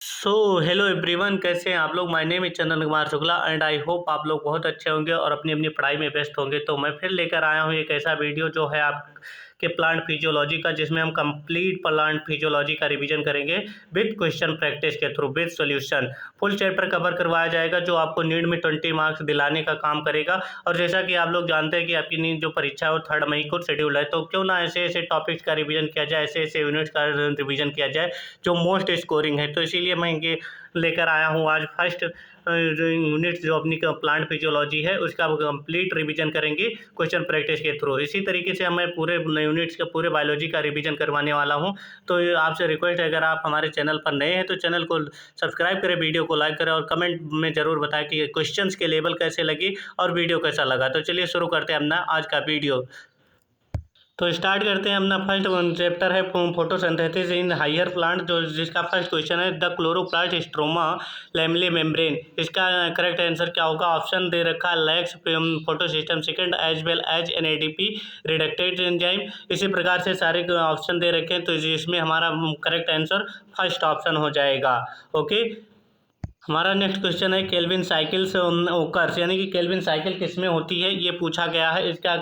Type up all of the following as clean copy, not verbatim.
Hello everyone, कैसे हैं आप लोग। My name is Chandan Kumar Shukla and I hope आप लोग बहुत अच्छे होंगे और अपनी अपनी पढ़ाई में व्यस्त होंगे। तो मैं फिर लेकर आया हूँ एक ऐसा वीडियो जो है आपके प्लांट फिजियोलॉजी का, जिसमें हम कंप्लीट प्लांट फिजियोलॉजी का रिवीजन करेंगे विद क्वेश्चन प्रैक्टिस के through with solution. Full chapter cover करवाया जाएगा जो आपको नीट में 20 मार्क्स दिलाने का काम करेगा। और जैसा कि आप लोग जानते हैं कि आपकी नीट जो परीक्षा है वो 3 मई को शेड्यूल है, तो क्यों ना ऐसे ऐसे टॉपिक्स का रिवीजन किया जाए, ऐसे ऐसे यूनिट्स का रिवीजन किया जाए जो मोस्ट स्कोरिंग है। तो इसीलिए मैं ये लेकर आया हूँ आज फर्स्ट यूनिट जो अपनी प्लांट फिजियोलॉजी है उसका कंप्लीट रिवीजन करेंगे क्वेश्चन प्रैक्टिस के थ्रू। इसी तरीके से मैं पूरे यूनिट्स का पूरे बायोलॉजी का रिवीजन करवाने वाला हूँ। तो आपसे रिक्वेस्ट है, अगर आप हमारे चैनल पर नए हैं तो चैनल को सब्सक्राइब करें, वीडियो को लाइक करें और कमेंट में ज़रूर बताएं कि क्वेश्चंस के लेवल कैसे लगी और वीडियो कैसा लगा। तो चलिए शुरू करते हैं अपना आज का वीडियो। तो स्टार्ट करते हैं। अपना फर्स्ट चैप्टर है फोटोसिंथेसिस इन हायर प्लांट, जो जिसका फर्स्ट क्वेश्चन है the chloroplast stroma lamellae membrane. इसका करेक्ट आंसर क्या होगा। ऑप्शन दे रखा है lacks photosystem second as well as NADP reductase enzyme. इसी प्रकार से सारे ऑप्शन दे रखे हैं, तो इसमें हमारा करेक्ट आंसर फर्स्ट ऑप्शन हो जाएगा। ओके, हमारा नेक्स्ट क्वेश्चन है केल्विन साइकिल्स ओकर्स, यानी कि केल्विन साइकिल किसमें होती है ये पूछा गया है। इसका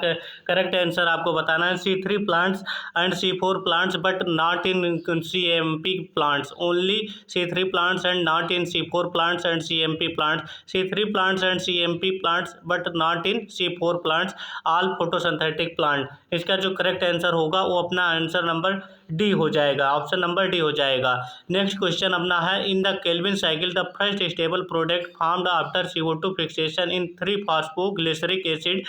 करेक्ट आंसर आपको बताना है C3 plants and C4 plants but not in CMP plants. Only C3 plants and not in C4 plants and CMP plants. C3 plants and CMP plants but not in C4 plants. All photosynthetic plant. इसका जो correct answer होगा वो अपना answer number D हो जाएगा, option number D हो जाएगा। Next question अपना है in the Calvin cycle the first stable product formed after CO2 fixation in 3-फॉस्फोग्लिसरिक acid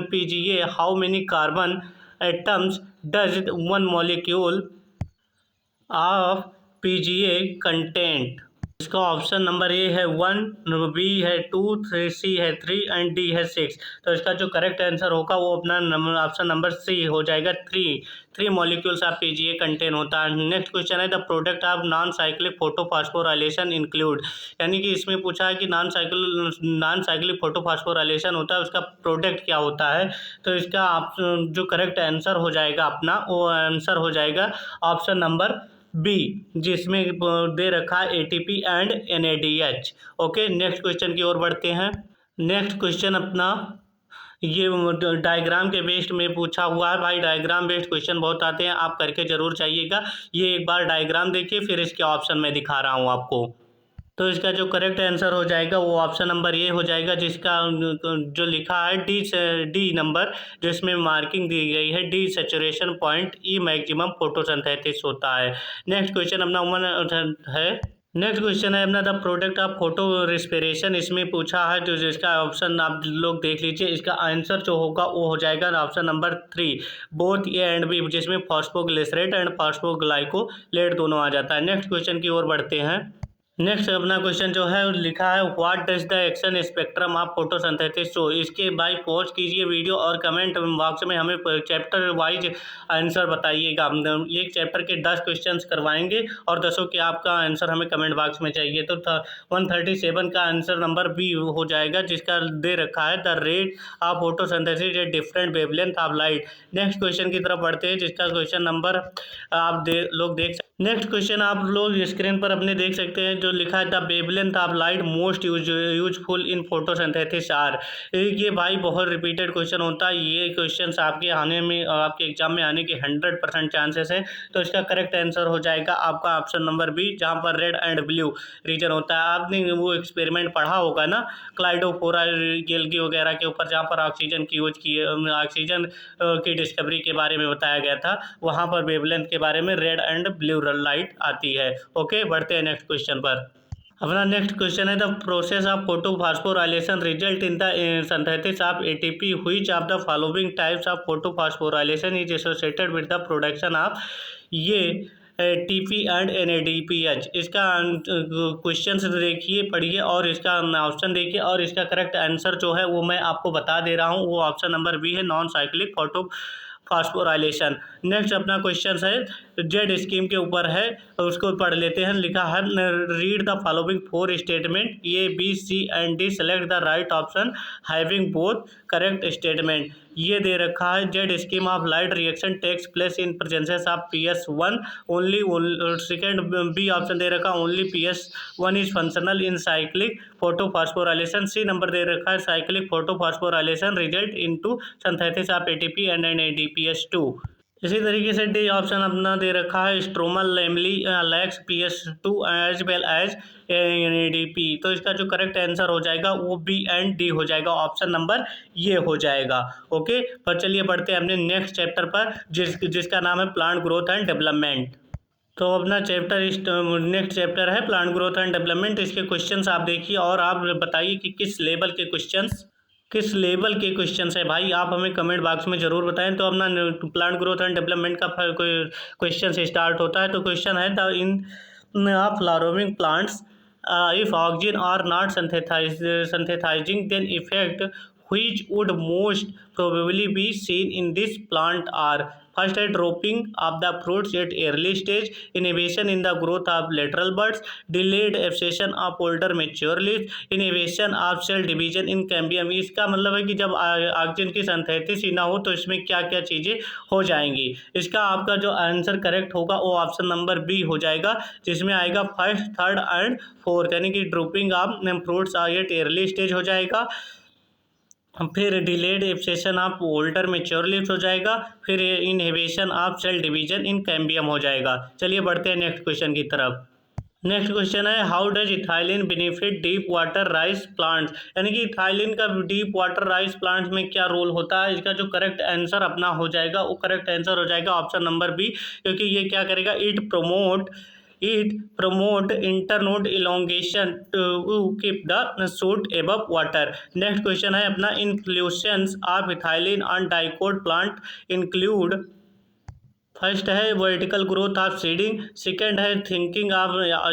PGA, how many carbon atoms does one molecule of PGA content. इसका option number A है 1, B है 2, सी है 3 and D है 6। तो इसका जो correct answer होगा वो अपना ऑप्शन नंबर सी हो जाएगा। 3 मॉलिक्यूल्स ऑफ PGA कंटेन होता है। नेक्स्ट क्वेश्चन है the product of non cyclic photophosphorylation include, यानी कि इसमें पूछा है कि नॉन साइक्लिक फोटोफॉस्फोराइलेशन होता है उसका प्रोडक्ट क्या होता है। तो इसका जो करेक्ट आंसर हो जाएगा अपना वो आंसर हो जाएगा ऑप्शन नंबर बी, जिसमें दे रखा है ATP and NADH। Okay, next question की ओर बढ़ते हैं। नेक्स्ट क्वेश्चन अपना ये डायग्राम के बेस्ड में पूछा हुआ है। भाई डायग्राम बेस्ड क्वेश्चन बहुत आते हैं, आप करके जरूर चाहिएगा। ये एक बार डायग्राम देखिए, फिर इसके ऑप्शन में दिखा रहा हूँ आपको। तो इसका जो करेक्ट आंसर हो जाएगा वो ऑप्शन नंबर ए हो जाएगा, जिसका जो लिखा है डी नंबर, जिसमें मार्किंग दी गई है डी सैचुरेशन पॉइंट ई मैक्सिमम फोटोसिंथेसिस होता है। नेक्स्ट क्वेश्चन अपना 1 है। नेक्स्ट क्वेश्चन है अपना the product of photo respiration. इसमें पूछा है जो जिसका ऑप्शन आप लोग देख लीजिए। इसका आंसर जो होगा वो हो जाएगा option number 3, both A and B, जिसमें फॉस्फोग्लिसरेट एंड फॉस्फोग्लाइकोलेट दोनों आ जाता है। नेक्स्ट क्वेश्चन की ओर बढ़ते हैं। नेक्स्ट अपना क्वेश्चन जो है लिखा है what does the action spectrum of photosynthesis show. इसके भाई पॉज कीजिए वीडियो और कमेंट बॉक्स में हमें चैप्टर वाइज आंसर बताइएगा। हम एक चैप्टर के 10 क्वेश्चंस करवाएंगे और 10 के आपका आंसर हमें कमेंट बॉक्स में चाहिए। तो 137 का आंसर नंबर बी हो जाएगा, जिसका दे रखा है the rate of photosynthesis at different wavelength of light. Next question की तरफ बढ़ते हैं, जिसका क्वेश्चन नंबर आप लोग देख। नेक्स्ट क्वेश्चन आप लोग स्क्रीन पर अपने देख सकते हैं, जो लिखा है the wavelength of light most useful in photosynthesis are. ये भाई बहुत रिपीटेड क्वेश्चन होता है। ये क्वेश्चन आपके आने में आपके एग्जाम में आने के 100% चांसेस है। तो इसका करेक्ट आंसर हो जाएगा आपका ऑप्शन नंबर बी, जहाँ पर रेड एंड ब्लू रीजन होता है। आपने वो एक्सपेरिमेंट पढ़ा होगा ना क्लाइडोफोरा गेल्गी वगैरह के ऊपर, जहाँ पर ऑक्सीजन की यूज की ऑक्सीजन की डिस्कवरी के बारे में बताया गया था। वहाँ पर वेवलेंथ के बारे में रेड एंड ब्लू लाइट आती है। ओके, बढ़ते हैं नेक्स्ट क्वेश्चन पर। अपना नेक्स्ट क्वेश्चन है the process of photophosphorylation result in the synthesis of ATP which of the following types of photophosphorylation is associated with the production of ये TP and NADPH। इसका question देखिए, पढ़िए और इसका option देखिए और इसका करेक्ट आंसर जो है वो मैं आपको बता दे रहा हूँ। वो ऑप्शन नंबर बी है, नॉन साइक्लिक फोटोफॉस्फोराइलेशन। नेक्स्ट अपना क्वेश्चन है जेड स्कीम के ऊपर है, उसको पढ़ लेते हैं। लिखा है read the following 4 statement A B C and D, select the right option having both correct statement. ये दे रखा है Z scheme of light reaction takes place in presences of PS1 only. Second B option दे रखा है only PS1 is functional in cyclic photophosphorylation. C number दे रखा है cyclic photophosphorylation result into synthesis of ATP and NADPH2। इसी तरीके से D option अपना दे रखा है stromal lamellae lacks PS2 as well as NADP। तो इसका जो करेक्ट आंसर हो जाएगा वो बी एंड डी हो जाएगा, ऑप्शन नंबर ये हो जाएगा। ओके, पर चलिए बढ़ते हैं अपने नेक्स्ट चैप्टर पर जिसका नाम है प्लांट ग्रोथ एंड डेवलपमेंट। तो अपना चैप्टर नेक्स्ट चैप्टर है प्लांट ग्रोथ एंड डेवलपमेंट। इसके क्वेश्चंस आप देखिए और आप बताइए कि किस लेवल के क्वेश्चंस है भाई, आप हमें कमेंट बॉक्स में ज़रूर बताएं। तो अपना प्लांट ग्रोथ एंड डेवलपमेंट का क्वेश्चन से स्टार्ट होता है। तो क्वेश्चन है the in flowering plants if oxygen are not synthesizing then effect which would most probably be seen in this plant are first है dropping of the fruits at early stage, inhibition in the growth of lateral buds, delayed abscission of older mature leaves, inhibition of cell division in cambium। इसका मतलब है कि जब oxygen की synthesis ही ना हो तो इसमें क्या क्या चीज़ें हो जाएंगी। इसका आपका जो आंसर करेक्ट होगा वो ऑप्शन नंबर बी हो जाएगा, जिसमें आएगा फर्स्ट, थर्ड एंड फोर्थ, यानी कि dropping of fruits at early stage हो जाएगा, फिर delayed abscission of older mature leaves हो जाएगा, फिर inhibition of cell division in cambium हो जाएगा। चलिए बढ़ते हैं नेक्स्ट क्वेश्चन की तरफ। नेक्स्ट क्वेश्चन है how does ethylene benefit deep water rice plants, यानी कि इथाइलिन का डीप वाटर राइस प्लांट्स में क्या रोल होता है। इसका जो करेक्ट आंसर अपना हो जाएगा वो करेक्ट आंसर हो जाएगा ऑप्शन नंबर बी, क्योंकि ये क्या करेगा it promote internode elongation to keep the shoot above water। Next question है अपना inclusions of ethylene on dicot plant include, first है vertical growth of seeding, second है थिंकिंग ऑफ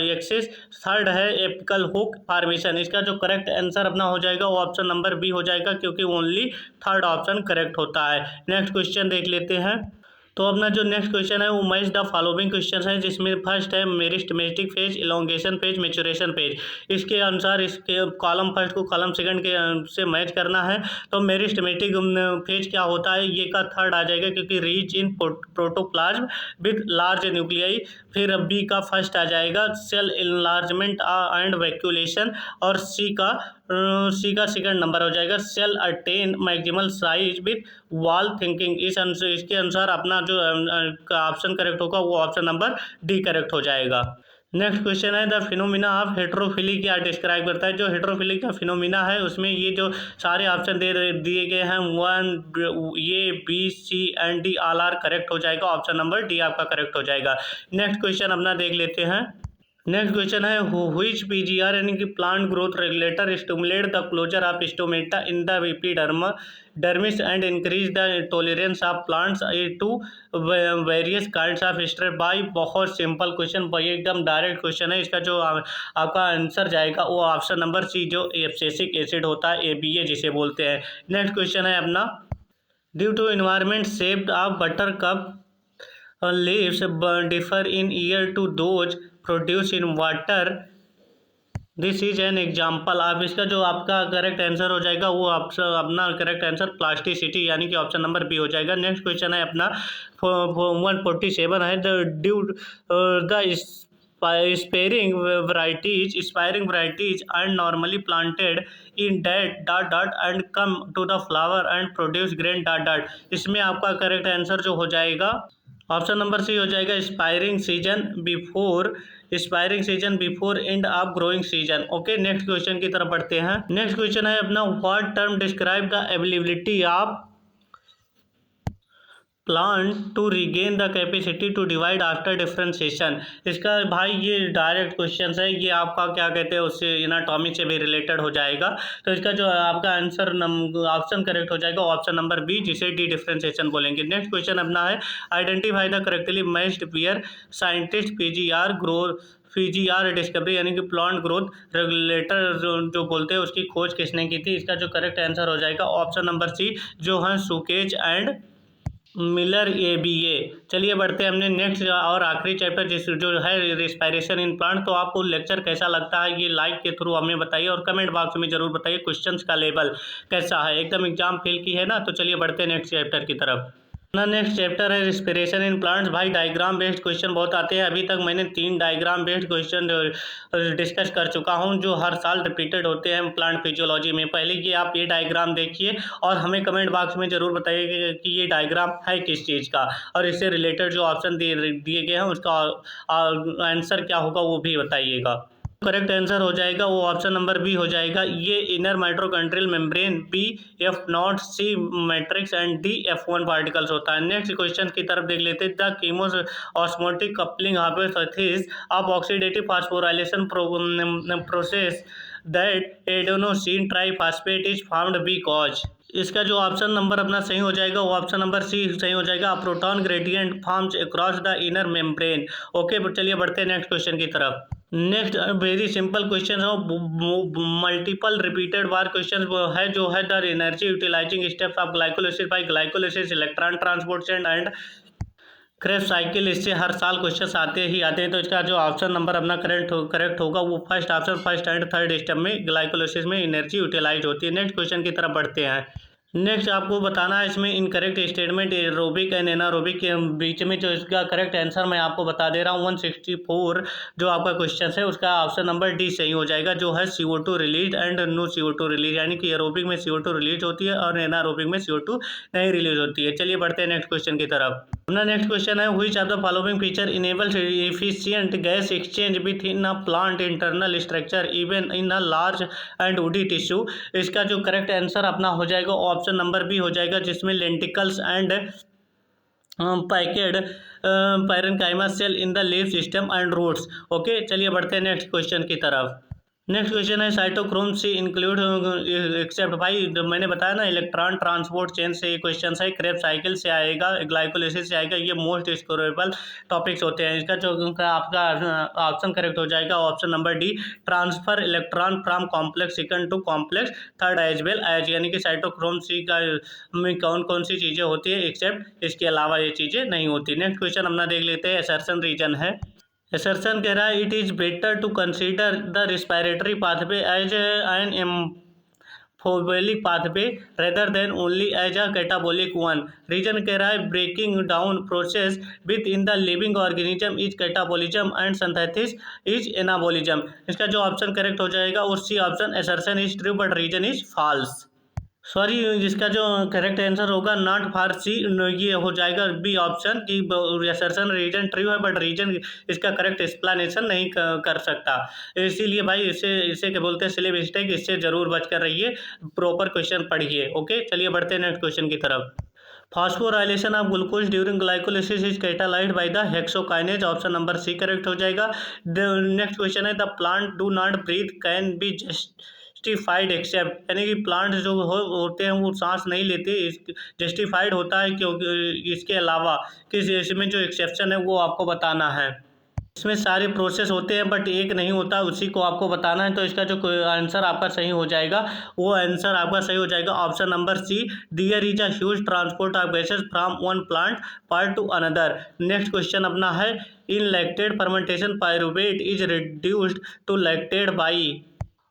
एक्सिस, थर्ड है apical hook formation. इसका जो correct answer अपना हो जाएगा वो ऑप्शन नंबर बी हो जाएगा, क्योंकि ओनली थर्ड ऑप्शन करेक्ट होता है। नेक्स्ट क्वेश्चन देख लेते हैं। तो अपना जो नेक्स्ट क्वेश्चन है वो मैच द फॉलोइंग क्वेश्चन है, जिसमें फर्स्ट है meristematic phase, elongation phase, maturation phase. इसके अनुसार इसके कॉलम फर्स्ट को कॉलम सेकंड के से मैच करना है। तो मेरिस्टेमेटिक फेज क्या होता है, ये का थर्ड आ जाएगा, क्योंकि reach in protoplasm with large nuclei. फिर बी का फर्स्ट आ जाएगा सेल इनलार्जमेंट एंड वैक्यूलेशन, और सी का सेकंड नंबर हो जाएगा cell attain maximal size with wall thinking. इसके अनुसार अपना जो ऑप्शन करेक्ट होगा वो ऑप्शन नंबर डी करेक्ट हो जाएगा। नेक्स्ट क्वेश्चन है द फिनोमिना ऑफ हेट्रोफिली क्या डिस्क्राइब करता है। जो हेट्रोफिली का फिनोमिना है उसमें ये जो सारे ऑप्शन दिए गए हैं 1 A B C and D all are correct हो जाएगा, ऑप्शन नंबर डी आपका करेक्ट हो जाएगा। नेक्स्ट क्वेश्चन अपना देख लेते हैं। नेक्स्ट क्वेश्चन है व्हिच PGR यानी कि plant growth regulator stimulate the closure of stomata in the epidermis and increase the tolerance of plants to various kinds of stress by. बहुत सिंपल क्वेश्चन, एकदम direct question है। इसका जो आपका answer जाएगा वो ऑप्शन नंबर सी, जो एब्सिसिक एसिड होता है ABA जिसे बोलते हैं। नेक्स्ट क्वेश्चन है अपना due to environment shaped of butter cup leaves differ in year to those produced in water, this is an example. आप इसका जो आपका करेक्ट आंसर हो जाएगा वो अपना करेक्ट आंसर प्लास्टिसिटी यानी कि ऑप्शन नंबर बी हो जाएगा। नेक्स्ट क्वेश्चन है अपना 147 है the sparing varieties are normally planted in dot and come to the flower and produce grain dot। इसमें आपका करेक्ट आंसर जो हो जाएगा ऑप्शन नंबर सी हो जाएगा स्पायरिंग season before end of growing season. Okay, next question की तरफ बढ़ते हैं। नेक्स्ट क्वेश्चन है अपना what term describe the ability of plant to regain the capacity to divide after differentiation. इसका भाई ये डायरेक्ट क्वेश्चन है, ये आपका क्या कहते हैं उससे एनाटॉमी से भी रिलेटेड हो जाएगा। तो इसका जो आपका आंसर ऑप्शन करेक्ट हो जाएगा ऑप्शन नंबर बी, जिसे डी डिफरेंशिएशन बोलेंगे। नेक्स्ट क्वेश्चन अपना है identify the correctly matched pair scientist PGR discovery यानी कि प्लांट ग्रोथ रेगुलेटर जो बोलते हैं उसकी खोज किसने की थी। इसका जो करेक्ट आंसर हो जाएगा ऑप्शन नंबर सी, जो है सुकेज एंड मिलर ABA। चलिए बढ़ते हैं हमने नेक्स्ट और आखिरी चैप्टर जो है रिस्पायरेशन इन प्लांट। तो आपको लेक्चर कैसा लगता है ये लाइक के थ्रू हमें बताइए और कमेंट बॉक्स में जरूर बताइए क्वेश्चंस का लेवल कैसा है, एकदम एग्जाम फेल की है ना। तो चलिए बढ़ते हैं नेक्स्ट चैप्टर की तरफ। ना नेक्स्ट चैप्टर है रिस्पिरेशन इन प्लांट्स। भाई डायग्राम बेस्ड क्वेश्चन बहुत आते हैं। अभी तक मैंने 3 डायग्राम बेस्ड क्वेश्चन डिस्कस कर चुका हूं जो हर साल रिपीटेड होते हैं प्लांट फिजियोलॉजी में। पहले कि आप ये डायग्राम देखिए और हमें कमेंट बॉक्स में ज़रूर बताइए कि ये डायग्राम है किस चीज़ का, और इससे रिलेटेड जो ऑप्शन दिए गए हैं उसका आंसर क्या होगा वो भी बताइएगा। करेक्ट आंसर हो जाएगा वो ऑप्शन नंबर बी हो जाएगा। ये inner mitochondrial membrane, B F0, C matrix and D F1 particles होता है। नेक्स्ट क्वेश्चन की तरफ देख लेते हैं। The chemiosmotic coupling hypothesis of oxidative phosphorylation process that adenosine triphosphate is found because. इसका जो ऑप्शन नंबर अपना सही हो जाएगा वो ऑप्शन नंबर सी सही हो जाएगा। Proton gradient forms across the inner membrane. Okay, चलिए बढ़ते हैं नेक्स्ट क्वेश्चन की तरफ। नेक्स्ट वेरी सिंपल क्वेश्चन है, मल्टीपल रिपीटेड बार क्वेश्चन है जो है the energy utilizing steps of glycolysis by glycolysis electron transportation and Krebs cycle. इससे हर साल क्वेश्चन आते हैं। तो इसका जो ऑप्शन नंबर अपना करेक्ट होगा वो first option, first and third step में ग्लाइकोलाइसिस में एनर्जी यूटिलाइज होती है। नेक्स्ट क्वेश्चन की तरफ बढ़ते हैं। नेक्स्ट आपको बताना है इसमें incorrect statement aerobic and anaerobic के बीच में जो इसका करेक्ट आंसर मैं आपको बता दे रहा हूँ 164 जो आपका क्वेश्चन है उसका ऑप्शन नंबर डी सही हो जाएगा, जो है CO2 release and no CO2 release, यानी कि एरोबिक में CO2 रिलीज होती है और एनारोबिक में CO2 नहीं रिलीज होती है। चलिए बढ़ते हैं नेक्स्ट क्वेश्चन की तरफ। अपना नेक्स्ट क्वेश्चन है which of the following feature enables efficient gas exchange with in a plant internal structure even in a large and woody tissue. इसका जो करेक्ट आंसर अपना हो जाएगा ऑप्शन नंबर बी हो जाएगा, जिसमें lenticels and packed parenchyma cell in the leaf system and roots. Okay, चलिए बढ़ते हैं नेक्स्ट क्वेश्चन की तरफ। नेक्स्ट क्वेश्चन है साइटोक्रोम सी इंक्लूड एक्सेप्ट। भाई मैंने बताया ना इलेक्ट्रॉन ट्रांसपोर्ट चेन से ये क्वेश्चन है, क्रेब्स साइकिल से आएगा, ग्लाइकोलाइसिस से आएगा, ये मोस्ट स्कोरेबल टॉपिक्स होते हैं। इसका जो आपका ऑप्शन करेक्ट हो जाएगा option number D, transfer electron from complex second to complex third as well as, यानी कि साइटोक्रोम सी का में कौन कौन सी चीज़ें होती है एक्सेप्ट इसके अलावा ये चीज़ें नहीं होती। नेक्स्ट क्वेश्चन अपना देख लेते हैं। असर्शन रीजन है, असर्शन कह रहा है it is better to consider the respiratory pathway as an amphibolic pathway rather than only as a catabolic one. Reason कह रहा है breaking down process within the living organism is catabolism and synthesis is anabolism. इसका जो option correct हो जाएगा वो C option, assertion is true but reason is false. Sorry, इसका जो करेक्ट आंसर होगा नॉट फॉर सी, ये हो जाएगा बी ऑप्शन कि असर्शन रीजन ट्रू है बट रीजन इसका करेक्ट एक्सप्लेनेशन नहीं कर सकता। इसीलिए भाई इसे क्या बोलते हैं सिली मिस्टेक, इससे जरूर बच कर रहिए, प्रॉपर क्वेश्चन पढ़िए। ओके, चलिए बढ़ते हैं नेक्स्ट क्वेश्चन की तरफ। Phosphorylation of glucose during glycolysis is catalysed by the hexokinase, option number C correct हो जाएगा। नेक्स्ट क्वेश्चन है the plant do not breathe can be justified except, यानी कि प्लांट जो होते हैं वो सांस नहीं लेते, जस्टिफाइड होता है क्योंकि इसके अलावा किस इसमें जो एक्सेप्शन है वो आपको बताना है। इसमें सारे प्रोसेस होते हैं बट एक नहीं होता, उसी को आपको बताना है। तो इसका जो आंसर आपका सही हो जाएगा वो आंसर आपका सही हो जाएगा option number C, there is a huge transport of gases from one plant part to another. Next question अपना है in lactic fermentation pyruvate is reduced to lactate by,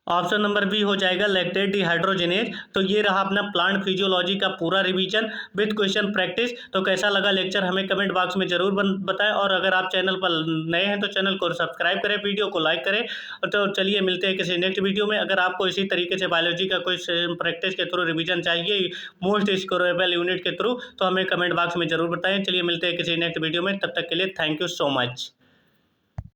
option number B हो जाएगा lactate dehydrogenase. तो ये रहा अपना plant physiology का पूरा रिवीजन विद क्वेश्चन प्रैक्टिस। तो कैसा लगा लेक्चर हमें कमेंट बॉक्स में जरूर बताएं, और अगर आप चैनल पर नए हैं तो चैनल को सब्सक्राइब करें, वीडियो को लाइक करें। तो चलिए मिलते हैं किसी नेक्स्ट वीडियो में। अगर आपको इसी तरीके से बायोलॉजी का कोई प्रैक्टिस के थ्रू रिविजन चाहिए मोस्ट स्कोरेबल यूनिट के थ्रू, तो हमें कमेंट बॉक्स में जरूर बताएं। चलिए मिलते हैं किसी नेक्स्ट वीडियो में, तब तक के लिए थैंक यू सो मच।